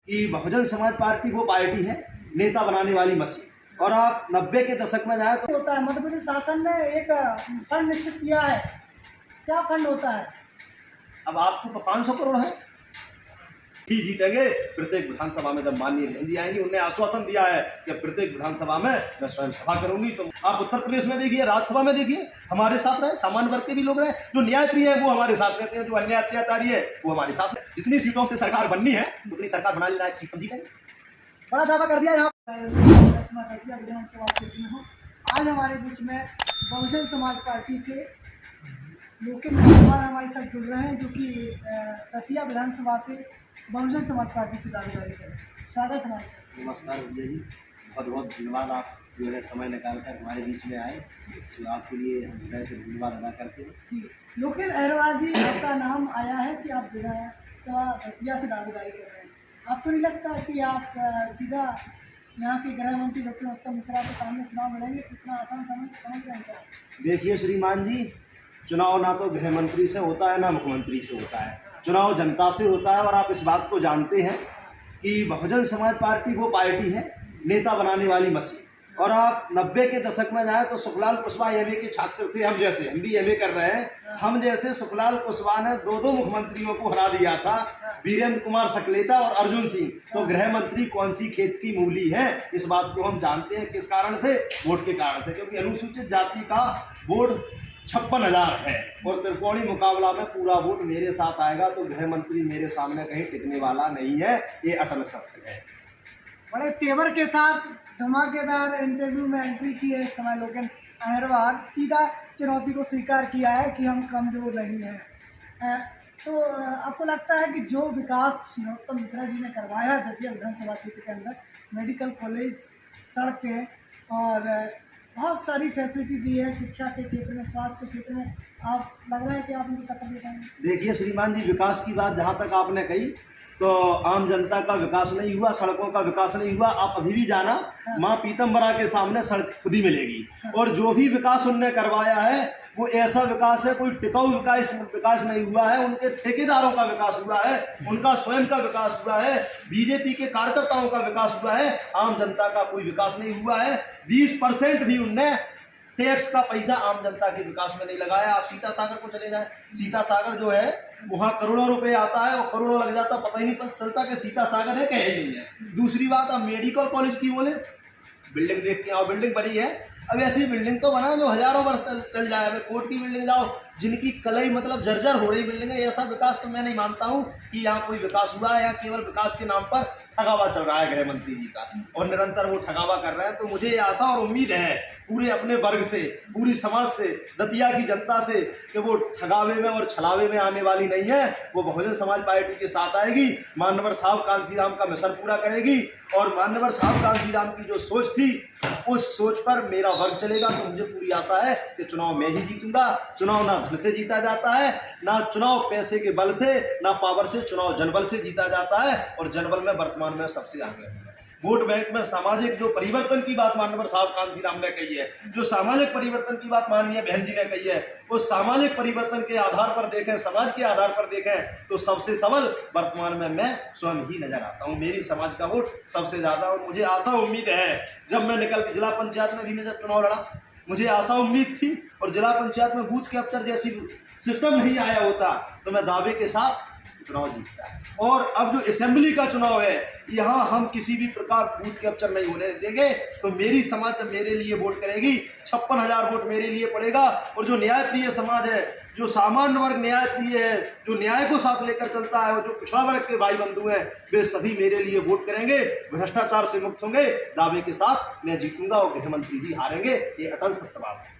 कि बहुजन समाज पार्टी वो पार्टी है नेता बनाने वाली मशीन। और आप 90 के दशक में जाए तो होता है मध्य प्रदेश शासन ने एक फंड निश्चित किया है। क्या फंड होता है? अब आपको 500 करोड़ है, ही जीतेंगे प्रत्येक विधानसभा में। जब माननीय बहन जी आएंगी, उन्होंने आश्वासन दिया है कि प्रत्येक विधानसभा में मैं स्वयं सभा करूंगी। तो आप उत्तर प्रदेश में देखिए, राज्यसभा में देखिए, हमारे साथ रहे, सामान्य वर्ग के भी लोग रहे, जो न्यायप्रिय है वो हमारे साथ रहते हैं, जो अन्याय अत्याचारी है वो हमारे साथ है। जितनी सीटों से सरकार बननी है उतनी सरकार बना लेना, एक सीट जीतेंगे। बड़ा दावा कर दिया यहाँ विधानसभा क्षेत्र में हो। आज हमारे बीच में बहुजन समाज पार्टी से लोकल मेहमान हमारे साथ जुड़ रहे हैं, जो कि दतिया विधानसभा से बहुजन समाज पार्टी से दावेदारी करें। स्वागत हमारे साथ। नमस्कार भैया जी, बहुत बहुत धन्यवाद। आप जो है समय निकाल कर हमारे बीच में आए, तो आपके लिए हम हृदय से धन्यवाद अदा करते हैं। जी, लोकल अहरवाल जी, आपका नाम आया है कि आप विधानसभा दतिया से दावेदारी कर रहे हैं। आपको नहीं लगता कि आप सीधा यहाँ के गृह मंत्री डॉक्टर उत्तम मिश्रा के सामने चुनाव लड़ेंगे? कितना आसान समझ रहे हैं क्या? देखिए श्रीमान जी, चुनाव ना तो गृह मंत्री से होता है ना मुख्यमंत्री से होता है, चुनाव जनता से होता है। और आप इस बात को जानते हैं कि बहुजन समाज पार्टी वो पार्टी है नेता बनाने वाली मशीन। और आप 90 के दशक में जाए तो सुखलाल कुशवाहा एमए के छात्र थे, हम जैसे, हम भी एमए कर रहे हैं, हम जैसे सुखलाल कुशवाहा ने दो मुख्यमंत्रियों को हरा दिया था, वीरेंद्र कुमार सकलेचा और अर्जुन सिंह। तो गृह मंत्री कौन सी खेत की मूली है, इस बात को हम जानते हैं। किस कारण से? वोट के कारण से, क्योंकि अनुसूचित जाति का वोट 56,000 है और त्रिकोणीय मुकाबला में पूरा वोट मेरे साथ आएगा। तो गृह मंत्री मेरे सामने कहीं टिकने वाला नहीं है, ये अटल सत्य है। बड़े तेवर के साथ धमाकेदार इंटरव्यू में एंट्री की है समय लोकल अहरवाल, सीधा चुनौती को स्वीकार किया है कि हम कमजोर नहीं हैं। तो आपको लगता है कि जो विकास उत्तम मिश्रा जी ने करवाया है दतिया विधानसभा क्षेत्र के अंदर, मेडिकल कॉलेज, सड़कें और बहुत सारी फैसिलिटी दी है, शिक्षा के क्षेत्र में, स्वास्थ्य के क्षेत्र में, आप लग रहा है कि आप उनकी टक्कर दे पाएंगे? देखिए श्रीमान जी, विकास की बात जहाँ तक आपने कही, तो आम जनता का विकास नहीं हुआ, सड़कों का विकास नहीं हुआ। आप अभी भी जाना, माँ पीतम्बरा के सामने सड़क खुद ही मिलेगी। और जो भी विकास उनने करवाया है वो ऐसा विकास है, कोई टिकाऊ विकास नहीं हुआ है। उनके ठेकेदारों का विकास हुआ है, उनका स्वयं का विकास हुआ है, बीजेपी के कार्यकर्ताओं का विकास हुआ है, आम जनता का कोई विकास नहीं हुआ है। 20% भी उनने टैक्स का पैसा आम जनता के विकास में नहीं लगाया। आप सीता सागर को चले जाएं, सीता सागर जो है वहाँ करोड़ों रुपए आता है और करोड़ों लग जाता, पता ही नहीं चलता कि सीता सागर है, कहीं नहीं है। दूसरी बात, आप मेडिकल कॉलेज की बोले, बिल्डिंग देखते हैं और बिल्डिंग बनी है, अब ऐसी बिल्डिंग तो बना जो हजारों वर्ष चल जाए। अब कोर्ट की बिल्डिंग जाओ, जिनकी कलई मतलब जर्जर हो रही बिल्डिंग है, ऐसा विकास तो मैं नहीं मानता हूँ कि यहाँ कोई विकास हुआ है। यहाँ केवल विकास के नाम पर ठगावा चल रहा है गृह मंत्री जी का, और निरंतर वो ठगावा कर रहे हैं। तो मुझे आशा और उम्मीद है पूरे अपने वर्ग से, पूरी समाज से, दतिया की जनता से, कि वो ठगावे में और छलावे में आने वाली नहीं है। वो बहुजन समाज पार्टी के साथ आएगी, मान्यवर साहब कांसीराम का मिशन पूरा करेगी। और मान्यवर साहब कांसीराम की जो सोच थी, उस सोच पर मेरा वर्ग चलेगा। तो मुझे पूरी आशा है कि चुनाव मैं ही जीतूंगा। चुनाव ना धन से जीता जाता है, ना चुनाव पैसे के बल से, ना पावर से, चुनाव जनबल से जीता जाता है। और जनबल में वर्तमान में सबसे आगे है। वोट बैंक में सामाजिक जो परिवर्तन की बात माननीय साहब कांसीराम ने कही है, जो सामाजिक परिवर्तन की बात माननीय बहन जी ने कही है, उस सामाजिक परिवर्तन के आधार पर देखें, समाज के आधार पर देखें, तो सबसे सबल वर्तमान में मैं स्वयं ही नजर आता हूं। मेरी समाज का वोट सबसे ज्यादा। और मुझे आशा उम्मीद है, जब मैं निकल के जिला पंचायत में भी मैं जब चुनाव लड़ा, मुझे आशा उम्मीद थी, और जिला पंचायत में बूथ कैप्चर जैसी सिस्टम नहीं आया होता तो मैं दावे के साथ चुनाव जीतता है। और अब जो असेंबली का चुनाव है, यहाँ हम किसी भी प्रकार बूथ कैप्चर नहीं होने देंगे। तो मेरी समाज जब मेरे लिए वोट करेगी, 56,000 वोट मेरे लिए पड़ेगा। और जो न्यायप्रिय समाज है, जो सामान्य वर्ग न्यायप्रिय है, जो न्याय को साथ लेकर चलता है, और जो पिछड़ा वर्ग के भाई बंधु हैं, वे सभी मेरे लिए वोट करेंगे। भ्रष्टाचार से मुक्त होंगे, दावे के साथ मैं जीतूंगा और गृह मंत्री जी हारेंगे। ये अटल सत्य बात है।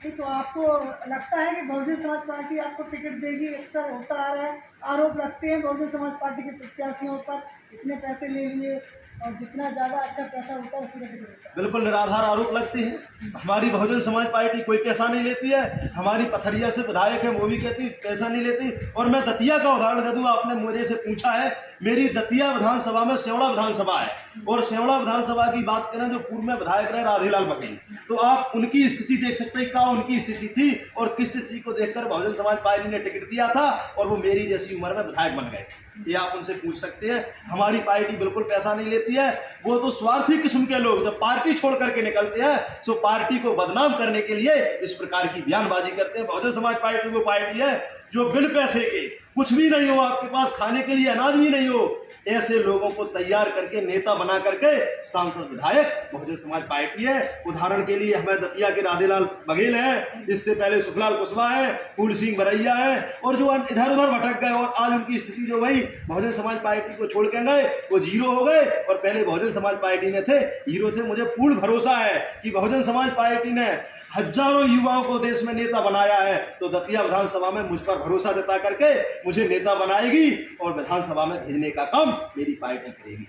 तो आपको लगता है कि बहुजन समाज पार्टी आपको टिकट देगी? अक्सर होता आ रहा है, आरोप लगते हैं बहुजन समाज पार्टी के प्रत्याशियों पर, इतने पैसे ले लिए और जितना ज़्यादा अच्छा पैसा होता है उसी का टिकट होता है। बिल्कुल निराधार आरोप लगते हैं। हमारी बहुजन समाज पार्टी कोई पैसा नहीं लेती है। हमारी पथरिया से विधायक है, वो भी कहती पैसा नहीं लेती। और मैं दतिया का उदाहरण दे दूँ, आपने मेरे से पूछा है, मेरी दतिया विधानसभा में सेवड़ा विधानसभा है, और सेवड़ा विधानसभा की बात करें जो पूर्व में विधायक रहे राधेलाल बघेल, तो आप उनकी स्थिति देख सकते हैं, क्या उनकी स्थिति थी और किस स्थिति को देखकर बहुजन समाज पार्टी ने टिकट दिया था, और वो मेरी जैसी उम्र में विधायक बन गए। ये आप उनसे पूछ सकते हैं। हमारी पार्टी बिल्कुल पैसा नहीं लेती है। वो तो स्वार्थी किस्म के लोग जब पार्टी छोड़ करके निकलते हैं तो पार्टी को बदनाम करने के लिए इस प्रकार की बयानबाजी करते हैं। बहुजन समाज पार्टी वो पार्टी है जो बिन पैसे के, कुछ भी नहीं हो, आपके पास खाने के लिए अनाज भी नहीं हो, ऐसे लोगों को तैयार करके नेता बना करके सांसद विधायक बहुजन समाज पार्टी है। उदाहरण के लिए हमें दतिया के राधेलाल बघेल हैं, इससे पहले सुखलाल कुशवाहा है, फूल सिंह बरैया है, और जो इधर उधर भटक गए और आज उनकी स्थिति जो भाई बहुजन समाज पार्टी को छोड़ के गए वो जीरो हो गए, और पहले बहुजन समाज पार्टी में थे हीरो थे। मुझे पूर्ण भरोसा है कि बहुजन समाज पार्टी ने हजारों युवाओं को देश में नेता बनाया है, तो दतिया विधानसभा में मुझ पर भरोसा जता करके मुझे नेता बनाएगी और विधानसभा में भेजने का काम मेरी पार्टी करेगी।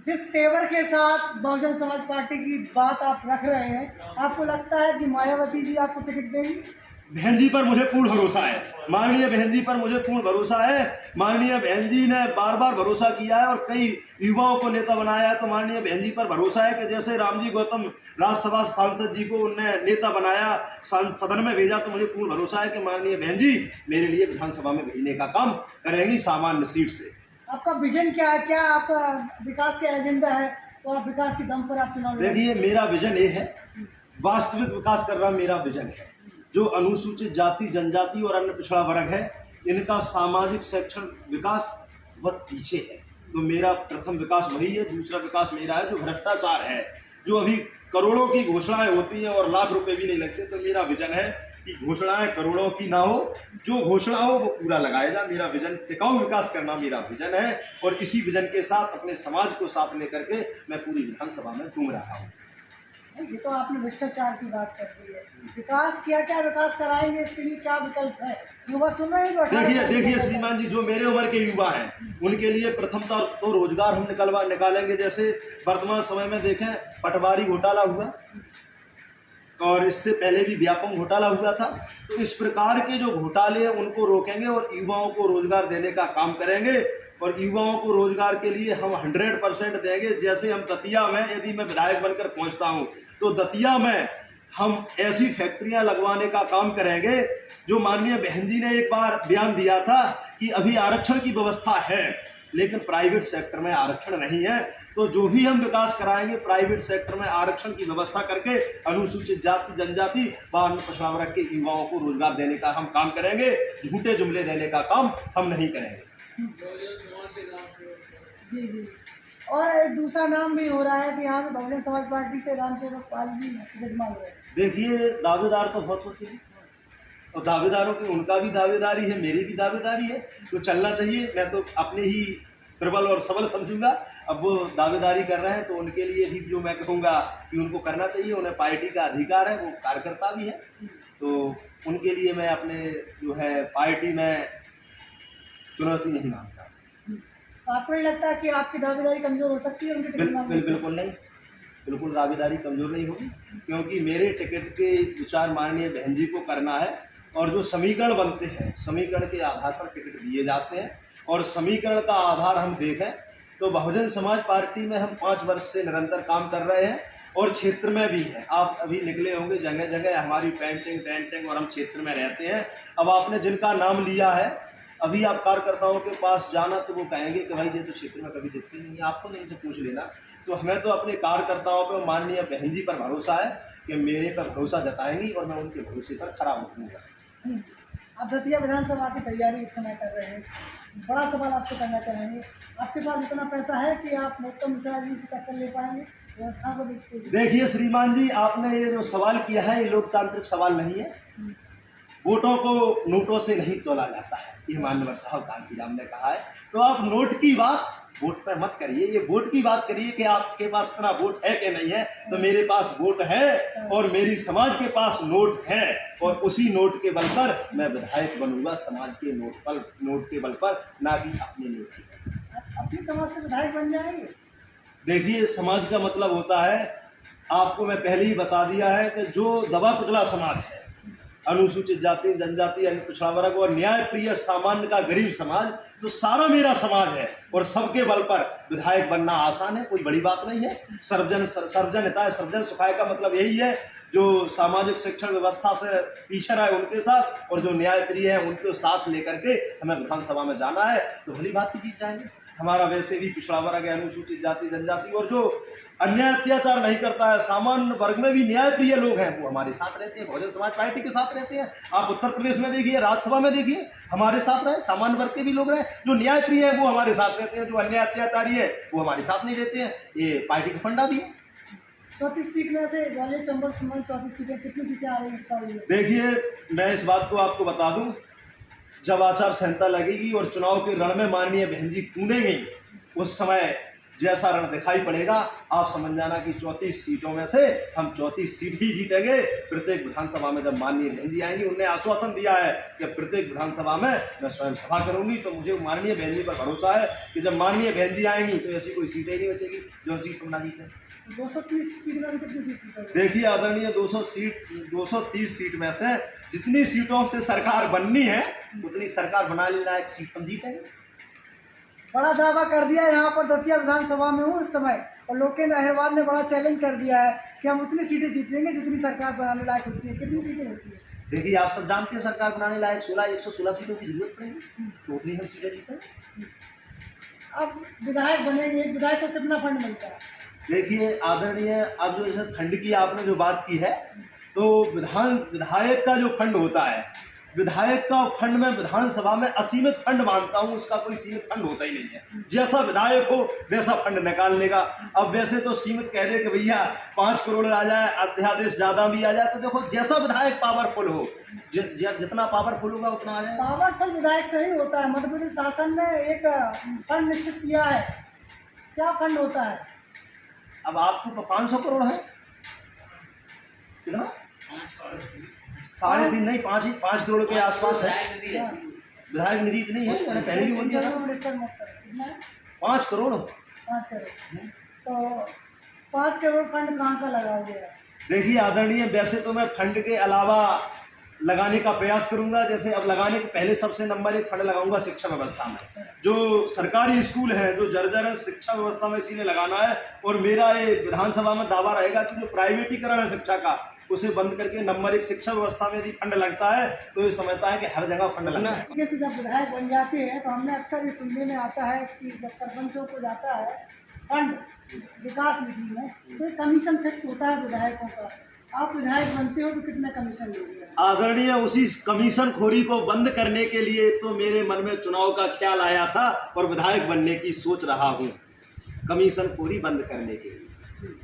जिस तेवर के साथ बहुजन समाज पार्टी की बात आप रख रहे हैं, आपको लगता है कि मायावती जी आपको टिकट देंगी? बहन जी पर मुझे पूर्ण भरोसा है, माननीय बहन जी पर मुझे पूर्ण भरोसा है। माननीय बहन जी ने बार बार भरोसा किया है और कई युवाओं को नेता बनाया है, तो माननीय बहन जी पर भरोसा है कि जैसे रामजी गौतम राज्यसभा सांसद जी को उनने नेता बनाया, सदन में भेजा, तो मुझे पूर्ण भरोसा है कि माननीय बहन जी मेरे लिए विधानसभा में भेजने का काम करेंगी सामान्य सीट से। आपका विजन क्या है? क्या आपका विकास का एजेंडा है तो आप विकास के दम पर आप चुनाव लड़ेंगे? देखिए, मेरा विजन ये है, वास्तविक विकास करना मेरा विजन है। जो अनुसूचित जाति, जनजाति और अन्य पिछड़ा वर्ग है, इनका सामाजिक शैक्षणिक विकास बहुत पीछे है, तो मेरा प्रथम विकास वही है। दूसरा विकास मेरा है जो भ्रष्टाचार है, जो अभी करोड़ों की घोषणाएं होती हैं और लाख रुपए भी नहीं लगते, तो मेरा विजन है कि घोषणाएं करोड़ों की ना हो, जो घोषणा हो वो पूरा लगाया जाए। मेरा विजन टिकाऊ विकास करना मेरा विजन है, और इसी विजन के साथ अपने समाज को साथ लेकर के मैं पूरी विधानसभा में घूम रहा हूँ। ये तो आपने भ्रष्टाचार की बात कर दी है। विकास क्या क्या विकास कराएंगे, इसके लिए क्या विकल्प है? युवा सुन रहे हैं? देखिए श्रीमान जी, जो मेरे उम्र के युवा हैं उनके लिए प्रथमतः तो रोजगार हम निकालेंगे। जैसे वर्तमान समय में देखें, पटवारी घोटाला हुआ और इससे पहले भी व्यापम घोटाला हुआ था, तो इस प्रकार के जो घोटाले हैं उनको रोकेंगे और युवाओं को रोजगार देने का काम करेंगे। और युवाओं को रोजगार के लिए हम 100% देंगे। जैसे हम दतिया में, यदि मैं विधायक बनकर पहुंचता हूं, तो दतिया में हम ऐसी फैक्ट्रियां लगवाने का काम करेंगे। जो माननीय बहन जी ने एक बार बयान दिया था कि अभी आरक्षण की व्यवस्था है लेकिन प्राइवेट सेक्टर में आरक्षण नहीं है, तो जो भी हम विकास कराएंगे प्राइवेट सेक्टर में आरक्षण की व्यवस्था करके अनुसूचित जाति, जनजाति व अन्य पिछड़ा वर्ग के युवाओं को रोजगार देने का हम काम करेंगे। झूठे जुमले देने का काम हम नहीं करेंगे। जी जी। और एक दूसरा नाम भी हो रहा है कि यहाँ से बहुजन समाज पार्टी से रामसेवक पाल जी टिकट मांग रहे हैं। देखिए, दावेदार तो बहुत होते हैं और दावेदारों की उनका भी दावेदारी है, मेरी भी दावेदारी है, तो चलना चाहिए। मैं तो अपने ही प्रबल और सबल समझूंगा। अब वो दावेदारी कर रहे हैं तो उनके लिए भी जो मैं कहूँगा कि उनको करना चाहिए, उन्हें पार्टी का अधिकार है, वो कार्यकर्ता भी है, तो उनके लिए मैं अपने जो है पार्टी में चुनौती नहीं मानता। आपको नहीं लगता कि आपकी दावेदारी कमजोर हो सकती है उनके टिकट मांगने से? बिल्कुल नहीं, बिल्कुल दावेदारी कमजोर नहीं होगी, क्योंकि मेरे टिकट के विचार माननीय बहन जी को करना है। और जो समीकरण बनते हैं, समीकरण के आधार पर टिकट दिए जाते हैं, और समीकरण का आधार हम देखें तो बहुजन समाज पार्टी में हम 5 वर्ष से निरंतर काम कर रहे हैं और क्षेत्र में भी है। आप अभी निकले होंगे, जगह जगह हमारी पेंटिंग और हम क्षेत्र में रहते हैं। अब आपने जिनका नाम लिया है, अभी आप कार्यकर्ताओं के पास जाना तो वो कहेंगे कि भाई ये तो क्षेत्र में कभी दिखते नहीं, आपको नहीं से पूछ लेना। तो हमें तो अपने कार्यकर्ताओं पर, माननीय बहन जी पर भरोसा है कि मेरे पर भरोसा जताएंगी और मैं उनके भरोसे पर खरा उतरूंगा। आप दतिया विधानसभा की तैयारी इस समय कर रहे हैं, बड़ा सवाल आपसे करना चाहेंगे, आपके पास इतना पैसा है कि आप नरोत्तम मिश्रा जी से टक्कर ले पाएंगे व्यवस्था को देखते हुए? देखिए श्रीमान जी, आपने ये जो सवाल किया है ये लोकतांत्रिक सवाल नहीं है। वोटों को नोटों से नहीं तोला जाता है, ये माननीय साहब कांसीराम ने कहा है। तो आप नोट की बात वोट पे मत करिए, ये वोट की बात करिए कि आपके पास इतना वोट है कि नहीं है। तो मेरे पास वोट है और मेरी समाज के पास नोट है, और उसी नोट के बल पर मैं विधायक बनूंगा, समाज के नोट के बल पर, ना कि अपने नोट के बल पर। अपनी समाज से विधायक बन जाएंगे? देखिए, समाज का मतलब होता है, आपको मैं पहले ही बता दिया है कि जो दबा कुचला समाज है, अनुसूचित जाति, जनजाति, अन्य पिछड़ा वर्ग और न्याय प्रिय सामान्य का गरीब समाज, तो सारा मेरा समाज है और सबके बल पर विधायक बनना आसान है, कोई बड़ी बात नहीं है। सर्वजन हिताय सर्वजन सुखाय का मतलब यही है, जो सामाजिक शिक्षण व्यवस्था से पीछे रहे उनके साथ और जो न्याय प्रिय है उनके साथ लेकर के हमें विधानसभा में जाना है, तो भली बात ही जीत जाएंगे। हमारा वैसे भी पिछड़ा वर्ग है, अनुसूचित जाति, जनजाति और जो अन्याय अत्याचार नहीं करता है, सामान्य वर्ग में भी न्याय प्रिय लोग हैं, वो हमारे साथ रहते हैं, बहुजन समाज पार्टी के साथ रहते हैं। आप उत्तर प्रदेश में देखिए, राज्यसभा में देखिए, हमारे साथ रहे, सामान्य वर्ग के भी लोग रहे, जो न्याय प्रिय है वो हमारे साथ रहते हैं, जो अन्याय अत्याचारी है वो हमारे साथ नहीं रहते हैं। ये पार्टी का फंडा भी है। 34 सीट में से ग्वालियर चंबल संबंध 34 सीटें, कितनी सीटें आ रही है इसका? देखिए, मैं इस बात को आपको बता दूं, जब आचार संहिता लगेगी और चुनाव के रण में माननीय बहन जी कूदेंगी, उस समय जैसा रण दिखाई पड़ेगा, आप समझ जाना कि 34 सीटों में से हम 34 सीट ही जीतेंगे। प्रत्येक विधानसभा में जब माननीय बहन जी आएंगी, उन्होंने आश्वासन दिया है कि प्रत्येक विधानसभा में मैं स्वयं सभा करूंगी, तो मुझे माननीय बहन जी पर भरोसा है कि जब माननीय बहन जी आएंगी तो ऐसी कोई सीटें नहीं बचेगी जो सीट हम ना जीतें। 230 सीट में से कितनी सीट जीतेंगे? देखिए आदरणीय, 230 सीट में से जितनी सीटों से सरकार बननी है उतनी सरकार बनाने लायक सीट हम जीतेंगे। बड़ा दावा कर दिया है यहाँ पर दतिया विधानसभा में हूँ इस समय, और लोकेंद्र अहिरवार ने बड़ा चैलेंज कर दिया है कि हम उतनी सीटें जीतेंगे जितनी सरकार बनाने लायक होती है। कितनी सीटें होती है? देखिए, आप सब जानते हैं सरकार बनाने लायक 116 सीटों की जरूरत पड़ेगी, तो उतनी हम सीटें जीतेंगे। अब विधायक बनेंगे, एक विधायक को कितना फंड मिलता है? देखिए आदरणीय, अब जो इस फंड की आपने जो बात की है, तो विधायक का जो फंड होता है, विधायक का फंड में विधानसभा में असीमित फंड मानता हूं, उसका कोई सीमित फंड होता ही नहीं है। जैसा विधायक हो वैसा फंड निकाल लेगा। अब वैसे तो सीमित कह दे कि भैया 5 करोड़ आ जाए, अध्यादेश ज्यादा भी आ जाए, तो देखो जैसा विधायक पावरफुल हो, जितना पावरफुल होगा उतना आ जाए। पावरफुल विधायक सही होता है। मध्य प्रदेश शासन ने एक फंड निश्चित किया है, क्या फंड होता है? अब आपको 500 करोड़ है, कितना? 3.5 नहीं, 5 करोड़ के आसपास है विधायक निधि। इतनी है, मैंने पहले भी बोल दिया था। 5 करोड़। 5 करोड़, तो 5 करोड़ फंड कहाँ का लगा हुआ है? देखिए आदरणीय, वैसे तो मैं फंड के अलावा लगाने का प्रयास करूंगा। जैसे अब लगाने के पहले सबसे नंबर 1 फंड लगाऊंगा शिक्षा व्यवस्था में। जो सरकारी स्कूल हैं, जो जर्जर है, शिक्षा व्यवस्था में इसी ने लगाना है। और मेरा ये विधानसभा में दावा रहेगा कि जो प्राइवेटीकरण है शिक्षा का, उसे बंद करके नंबर 1 शिक्षा व्यवस्था में यदि फंड लगता है तो ये समझता है कि हर जगह फंड लगना है। जैसे जब विधायक बन जाते हैं तो हमने अक्सर ये सुनने में आता है कि जब सरपंचों को जाता है फंड विकास निधि में, तो कमीशन फिक्स होता है विधायकों का। आप विधायक बनते हो तो कितना कमीशन लोगे? आदरणीय, उसी कमीशन खोरी को बंद करने के लिए तो मेरे मन में चुनाव का ख्याल आया था और विधायक बनने की सोच रहा हूँ, कमीशन खोरी बंद करने के लिए।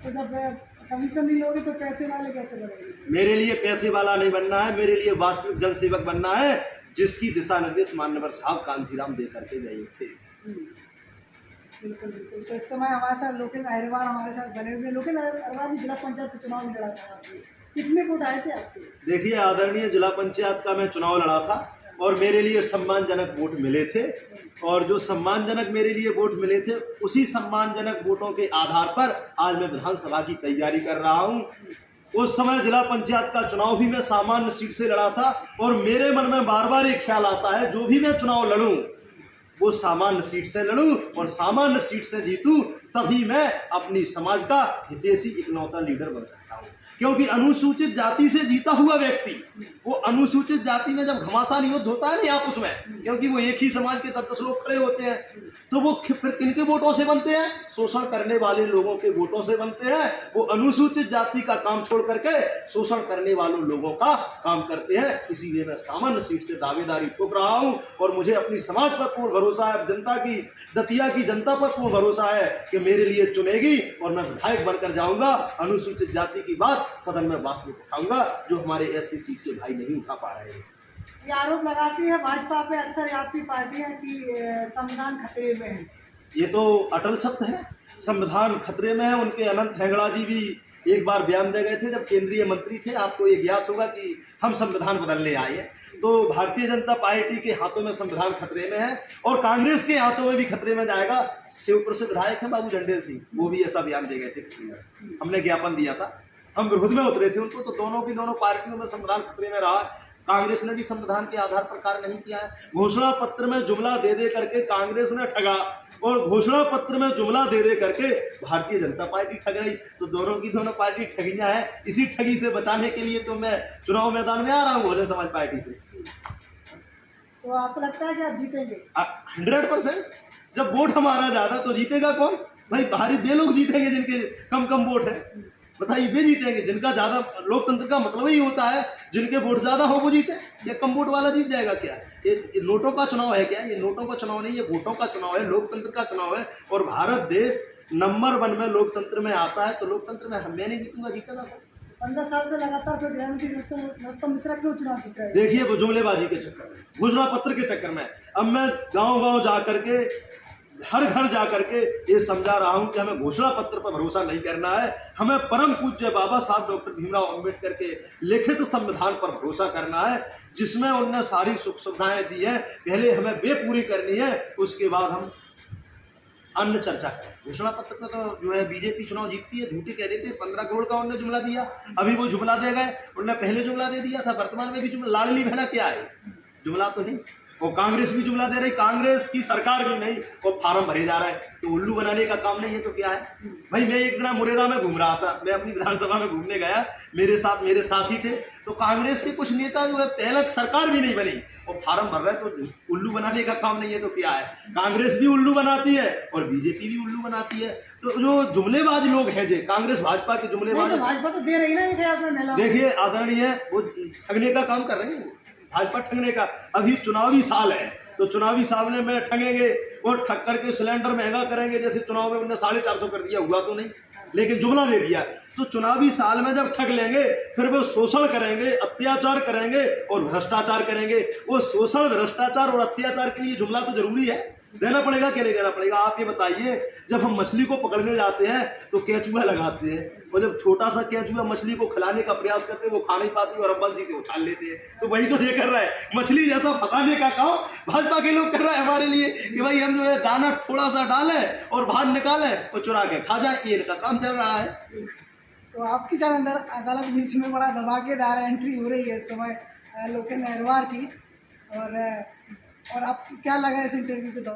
तो जब कमीशन नहीं लोगे तो पैसे वाले कैसे बनेंगे? मेरे लिए पैसे वाला नहीं बनना है, मेरे लिए वास्तविक जनसेवक बनना है, जिसकी दिशा निर्देश माननीय साहब कांसीराम दे करके गए थे। बिल्कुल बिल्कुल। तो इस समय हमारे साथ लोकेंद्र अहिरवार हमारे साथ बने हुए। लोकेंद्र अहिरवार ने जिला पंचायत के चुनाव लड़ा था, कितने वोट आए थे आपके? देखिए आदरणीय, जिला पंचायत का मैं चुनाव लड़ा था और मेरे लिए सम्मानजनक वोट मिले थे। और जो सम्मानजनक मेरे लिए वोट मिले थे, उसी सम्मानजनक वोटों के आधार पर आज मैं विधानसभा की तैयारी कर रहा हूं। उस समय जिला पंचायत का चुनाव भी मैं सामान्य सीट से लड़ा था और मेरे मन में बार बार एक ख्याल आता है, जो भी मैं चुनाव लड़ूं वो सामान्य सीट से लड़ूं और सामान्य सीट से जीतूं, तभी मैं अपनी समाज का हितैषी इकलौता लीडर बन सकता हूं। क्योंकि अनुसूचित जाति से जीता हुआ व्यक्ति, वो अनुसूचित जाति में जब घमासान युद्ध होता है ना आपस में, क्योंकि वो एक ही समाज के 10 लोग खड़े होते हैं, तो वो फिर किनके वोटों से बनते हैं? शोषण करने वाले लोगों के वोटों से बनते हैं। वो अनुसूचित जाति का काम छोड़ करके शोषण करने वालों लोगों का काम करते हैं। इसीलिए मैं सामान्य सीट से दावेदारी ठोक रहा हूं और मुझे अपनी समाज पर पूर्ण भरोसा है, जनता की, दतिया की जनता पर पूर्ण भरोसा है कि मेरे लिए चुनेगी और मैं विधायक बनकर जाऊंगा। अनुसूचित जाति की बात सदन में वास्तविक उठाऊंगा, जो हमारे SC सीट के भाई नहीं उठा पा रहे हैं। ये आरोप लगाती है भाजपा पे अक्सर आपकी पार्टियां कि संविधान खतरे में है। ये तो अटल सत्य है, संविधान खतरे में है। उनके अनंत हेगड़ा जी भी एक बार बयान दे गए थे जब केंद्रीय मंत्री थे। आपको ये ज्ञात होगा कि हम संविधान बदलने आए हैं, तो भारतीय जनता पार्टी के हाथों में संविधान खतरे में है और कांग्रेस के हाथों में भी खतरे में जाएगा। शिवपुर से विधायक है बाबू झंडेल सिंह, वो भी ऐसा बयान दे गए थे, हमने ज्ञापन दिया था। हम विरोध में उतरे थे उनको, तो दोनों की दोनों पार्टियों में संविधान खतरे में रहा। कांग्रेस ने भी संविधान के आधार पर कार्य नहीं किया है। घोषणा पत्र में जुमला दे दे करके कांग्रेस ने ठगा और घोषणा पत्र में जुमला दे दे करके भारतीय जनता पार्टी ठग रही। तो दोनों की दोनों पार्टी ठगियां हैं। इसी ठगी से बचाने के लिए तो मैं चुनाव मैदान में आ रहा हूँ बहुजन समाज पार्टी से। तो आपको लगता है कि आप जीतेंगे? 100%। जब वोट हमारा ज्यादा तो जीतेगा कौन भाई? बाहरी वे लोग जीतेंगे जिनके कम कम वोट है। बताइए, वे जीतेंगे जिनका ज्यादा। लोकतंत्र का मतलब ही होता है जिनके वोट ज्यादा हो वो जीते, या कम वोट वाला जीत जाएगा क्या? ये नोटों का चुनाव है क्या? ये नोटों का चुनाव नहीं, ये वोटों का चुनाव है, लोकतंत्र का चुनाव है। और भारत देश नंबर 1 में लोकतंत्र में आता है। तो लोकतंत्र में मैं नहीं जीतूंगा, जीतेगा कौन? 15 साल से लगातार जो गृहमंत्री नरोत्तम मिश्रा क्यों चुनाव जीत रहे हैं? देखिए, वो जुमलेबाजी के चक्कर में, घोषणा पत्र के चक्कर में। अब मैं गांव-गांव जा करके, हर घर जा करके ये समझा रहा हूं कि हमें घोषणा पत्र पर भरोसा नहीं करना है। हमें परम पूज्य बाबा साहब डॉक्टर भीमराव अंबेडकर के लिखित संविधान पर भरोसा करना है, जिसमें उन्होंने सारी सुख सुविधाएं दी हैं। पहले हमें वे पूरी करनी है, उसके बाद हम अन्य चर्चा करें। घोषणा पत्र में तो जो है बीजेपी चुनाव जीतती है, झूठे कह देते हैं। 15 करोड़ का उन्होंने जुमला दिया, अभी वो जुमला दे गए। उन्होंने पहले जुमला दे दिया था, वर्तमान में भी जुमला। लाडली बहना क्या है? जुमला तो नहीं। और कांग्रेस भी जुमला दे रही, कांग्रेस की सरकार भी नहीं, और फार्म भरे जा रहा है। तो उल्लू बनाने का काम नहीं है तो क्या है भाई? मैं एक दिन मुरैना में घूम रहा था, मैं अपनी विधानसभा में घूमने गया, मेरे साथ मेरे साथी थे। तो कांग्रेस के कुछ नेता जो है पहले सरकार भी नहीं बनी और फार्म भर रहे, तो उल्लू बनाने का काम नहीं है तो क्या है? कांग्रेस भी उल्लू बनाती है और बीजेपी भी उल्लू बनाती है। तो जो जुमलेबाज लोग हैं, जो कांग्रेस भाजपा के जुमलेबाज, भाजपा तो दे रही ना। देखिए आदरणीय, वो ठगने का काम कर रहे हैं। भाजपा ठगने का, अभी चुनावी साल है तो चुनावी साल में ठगेंगे और ठग करके सिलेंडर महंगा करेंगे। जैसे चुनाव में उन्होंने 450 कर दिया, हुआ तो नहीं, लेकिन जुमला दे दिया। तो चुनावी साल में जब ठग लेंगे, फिर वो शोषण करेंगे, अत्याचार करेंगे और भ्रष्टाचार करेंगे। वो शोषण, भ्रष्टाचार और अत्याचार के लिए जुमला तो जरूरी है, देना पड़ेगा क्या नहीं देना पड़ेगा? आप ये बताइए, जब हम मछली को पकड़ने जाते हैं तो केंचुआ लगाते हैं, और जब छोटा सा केंचुआ मछली को खिलाने का प्रयास करते हैं वो खा नहीं पाती और हम बंसी से उछाल लेते हैं। तो वही तो ये कर रहा है, मछली जैसा फंसाने का काम भाजपा के लोग कर रहा है हमारे लिए कि भाई हम जो है दाना थोड़ा सा डालें और बाहर निकालें और चुरा के खा जाए। ये इनका काम चल रहा है। तो आपकी अदालत बीच में बड़ा धमाकेदार एंट्री हो रही है इस समय लोकेन अहरवार की, और आपको क्या लगा इस इंटरव्यू के दौरान?